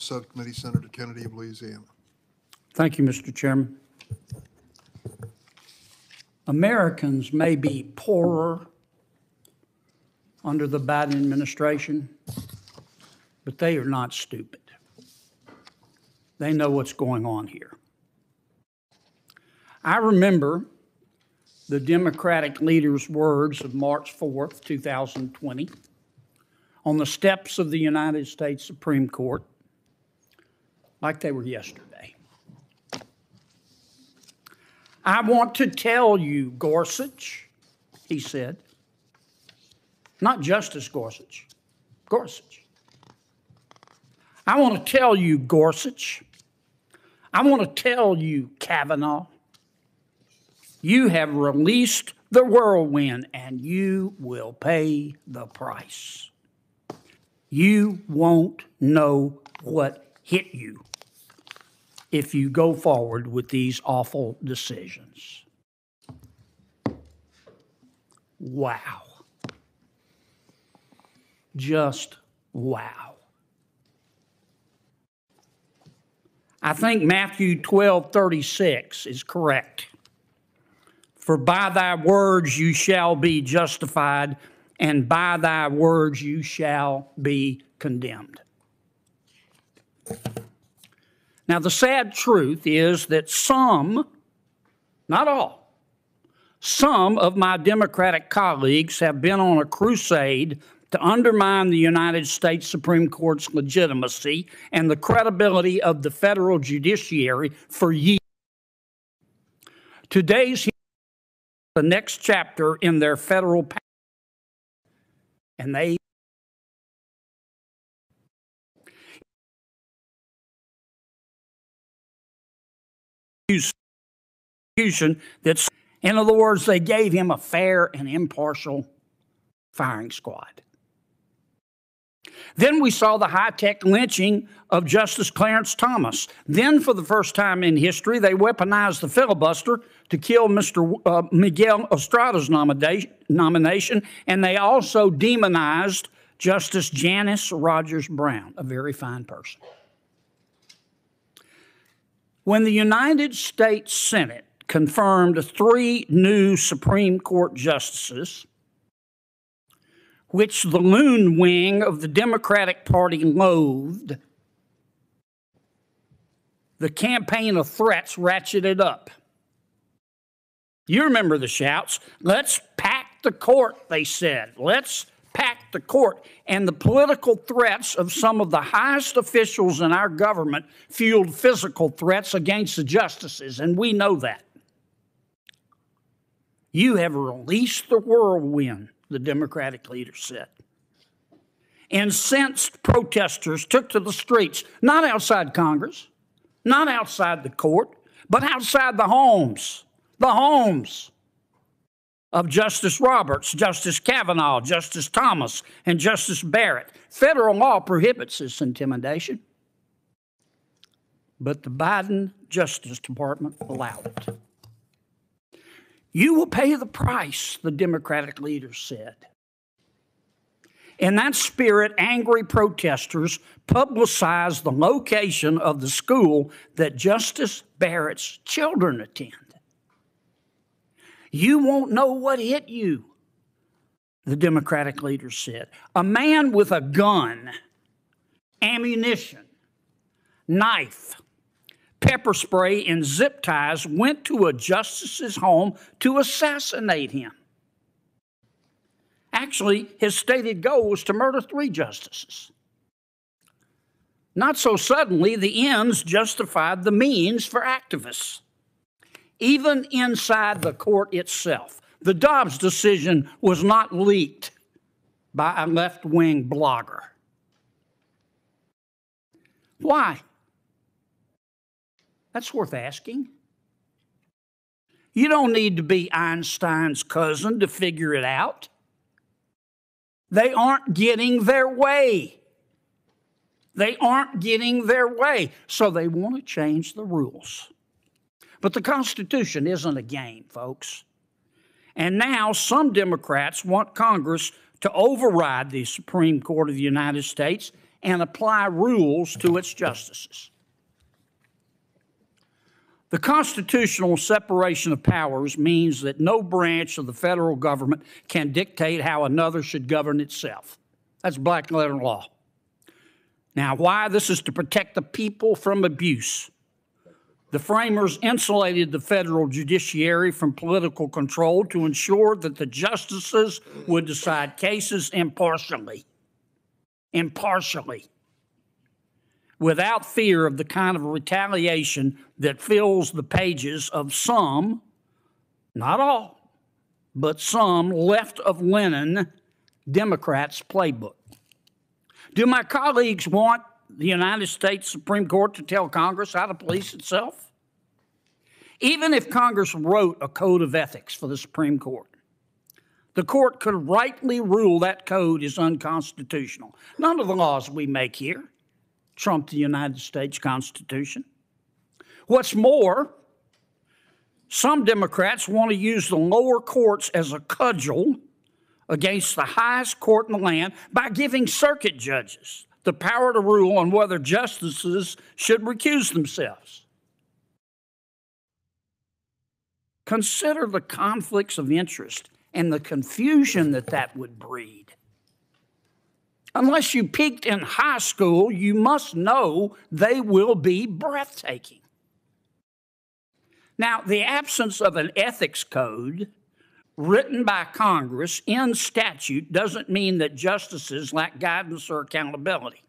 Subcommittee, Senator Kennedy of Louisiana. Thank you, Mr. Chairman. Americans may be poorer under the Biden administration, but they are not stupid. They know what's going on here. I remember the Democratic leader's words of March 4th, 2020, on the steps of the United States Supreme Court, like they were yesterday. I want to tell you, Gorsuch, he said, not Justice Gorsuch, Gorsuch. I want to tell you, Gorsuch, I want to tell you, Kavanaugh, you have released the whirlwind and you will pay the price. You won't know what hit you if you go forward with these awful decisions. Wow. Just wow. I think Matthew 12:36 is correct. For by thy words you shall be justified, and by thy words you shall be condemned. Now, the sad truth is that some, not all, some of my Democratic colleagues have been on a crusade to undermine the United States Supreme Court's legitimacy and the credibility of the federal judiciary for years. Today's the next chapter in their federal path, and they use that's, in other words, they gave him a fair and impartial firing squad. Then we saw the high-tech lynching of Justice Clarence Thomas. Then, for the first time in history, they weaponized the filibuster to kill Mr. Miguel Estrada's nomination, and they also demonized Justice Janice Rogers Brown, a very fine person. When the United States Senate confirmed 3 new Supreme Court justices, which the loon wing of the Democratic Party loathed, the campaign of threats ratcheted up. You remember the shouts. Let's pack the court, they said. Let's pack the court. And the political threats of some of the highest officials in our government fueled physical threats against the justices, and we know that. You have released the whirlwind, the Democratic leader said. Incensed protesters took to the streets, not outside Congress, not outside the court, but outside the homes of Justice Roberts, Justice Kavanaugh, Justice Thomas, and Justice Barrett. Federal law prohibits this intimidation, but the Biden Justice Department allowed it. You will pay the price, the Democratic leader said. In that spirit, angry protesters publicized the location of the school that Justice Barrett's children attend. You won't know what hit you, the Democratic leader said. A man with a gun, ammunition, knife, pepper spray, and zip ties went to a justice's home to assassinate him. Actually, his stated goal was to murder 3 justices. Not so suddenly, the ends justified the means for activists. Even inside the court itself, the Dobbs decision was not leaked by a left-wing blogger. Why? That's worth asking. You don't need to be Einstein's cousin to figure it out. They aren't getting their way. They aren't getting their way, so they want to change the rules. But the Constitution isn't a game, folks. And now some Democrats want Congress to override the Supreme Court of the United States and apply rules to its justices. The constitutional separation of powers means that no branch of the federal government can dictate how another should govern itself. That's black letter law. Now, why? This is to protect the people from abuse. The framers insulated the federal judiciary from political control to ensure that the justices would decide cases impartially, without fear of the kind of retaliation that fills the pages of some, not all, but some left of Lenin Democrats' playbook. Do my colleagues want the United States Supreme Court to tell Congress how to police itself? Even if Congress wrote a code of ethics for the Supreme Court, the court could rightly rule that code is unconstitutional. None of the laws we make here trump the United States Constitution. What's more, some Democrats want to use the lower courts as a cudgel against the highest court in the land by giving circuit judges the power to rule on whether justices should recuse themselves. Consider the conflicts of interest and the confusion that would breed. Unless you peaked in high school, you must know they will be breathtaking. Now, the absence of an ethics code written by Congress in statute doesn't mean that justices lack guidance or accountability.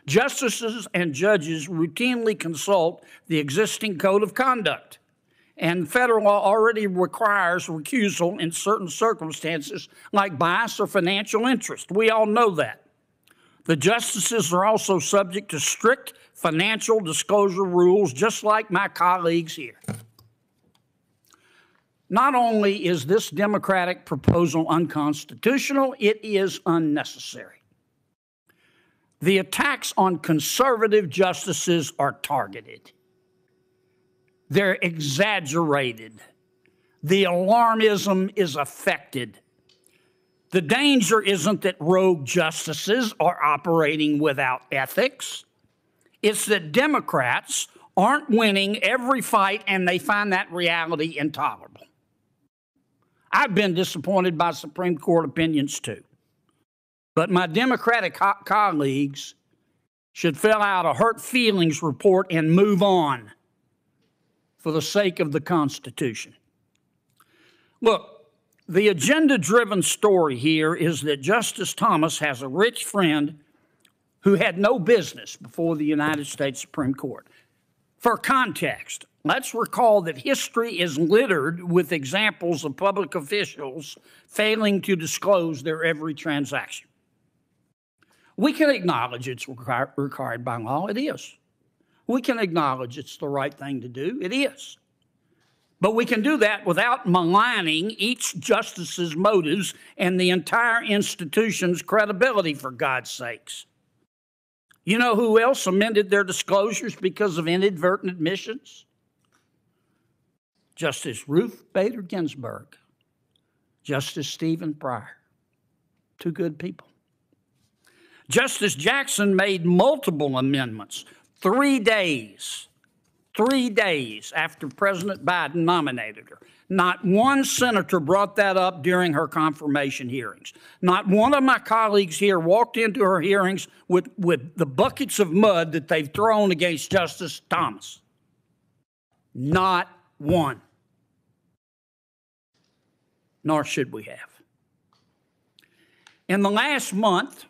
Justices and judges routinely consult the existing code of conduct, and federal law already requires recusal in certain circumstances like bias or financial interest. We all know that. The justices are also subject to strict financial disclosure rules, just like my colleagues here. Not only is this Democratic proposal unconstitutional, it is unnecessary. The attacks on conservative justices are targeted. They're exaggerated. The alarmism is affected. The danger isn't that rogue justices are operating without ethics. It's that Democrats aren't winning every fight and they find that reality intolerable. I've been disappointed by Supreme Court opinions too. But my Democratic colleagues should fill out a hurt feelings report and move on for the sake of the Constitution. Look, the agenda-driven story here is that Justice Thomas has a rich friend who had no business before the United States Supreme Court. For context, let's recall that history is littered with examples of public officials failing to disclose their every transaction. We can acknowledge it's required by law. It is. We can acknowledge it's the right thing to do. It is. But we can do that without maligning each justice's motives and the entire institution's credibility, for God's sakes. You know who else amended their disclosures because of inadvertent admissions? Justice Ruth Bader Ginsburg, Justice Stephen Breyer, two good people. Justice Jackson made multiple amendments 3 days after President Biden nominated her. Not one senator brought that up during her confirmation hearings. Not one of my colleagues here walked into her hearings with the buckets of mud that they've thrown against Justice Thomas. Not one. Nor should we have. In the last month,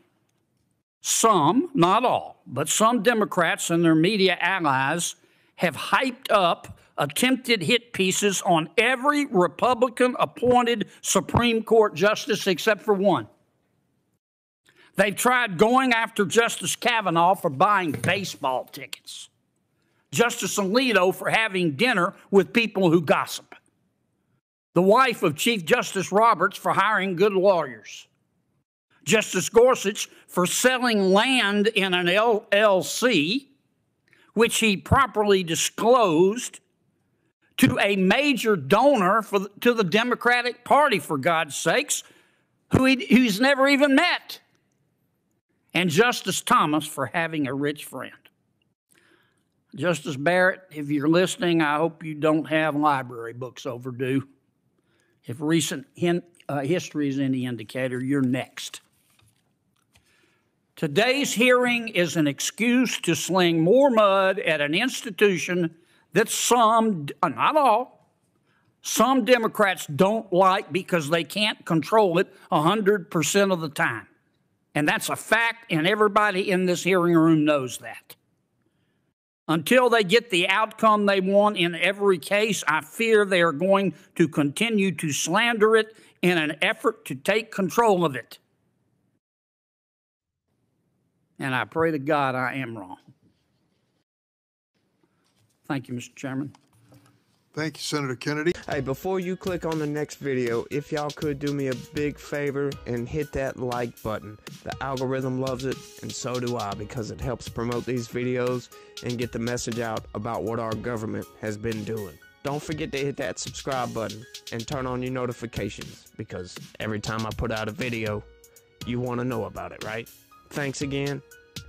some, not all, but some Democrats and their media allies have hyped up attempted hit pieces on every Republican-appointed Supreme Court justice except for one. They've tried going after Justice Kavanaugh for buying baseball tickets, Justice Alito for having dinner with people who gossip, the wife of Chief Justice Roberts for hiring good lawyers, Justice Gorsuch for selling land in an LLC, which he properly disclosed to a major donor to the Democratic Party, for God's sakes, who he's never even met. and Justice Thomas for having a rich friend. Justice Barrett, if you're listening, I hope you don't have library books overdue. If recent history is any indicator, you're next. Today's hearing is an excuse to sling more mud at an institution that some, not all, some Democrats don't like because they can't control it 100% of the time. And that's a fact, and everybody in this hearing room knows that. Until they get the outcome they want in every case, I fear they are going to continue to slander it in an effort to take control of it. And I pray to God I am wrong. Thank you, Mr. Chairman. Thank you, Senator Kennedy. Hey, before you click on the next video, if y'all could do me a big favor and hit that like button. The algorithm loves it, and so do I, because it helps promote these videos and get the message out about what our government has been doing. Don't forget to hit that subscribe button and turn on your notifications, because every time I put out a video, you want to know about it, right? Thanks again,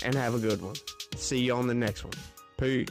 and have a good one. See you on the next one. Peace.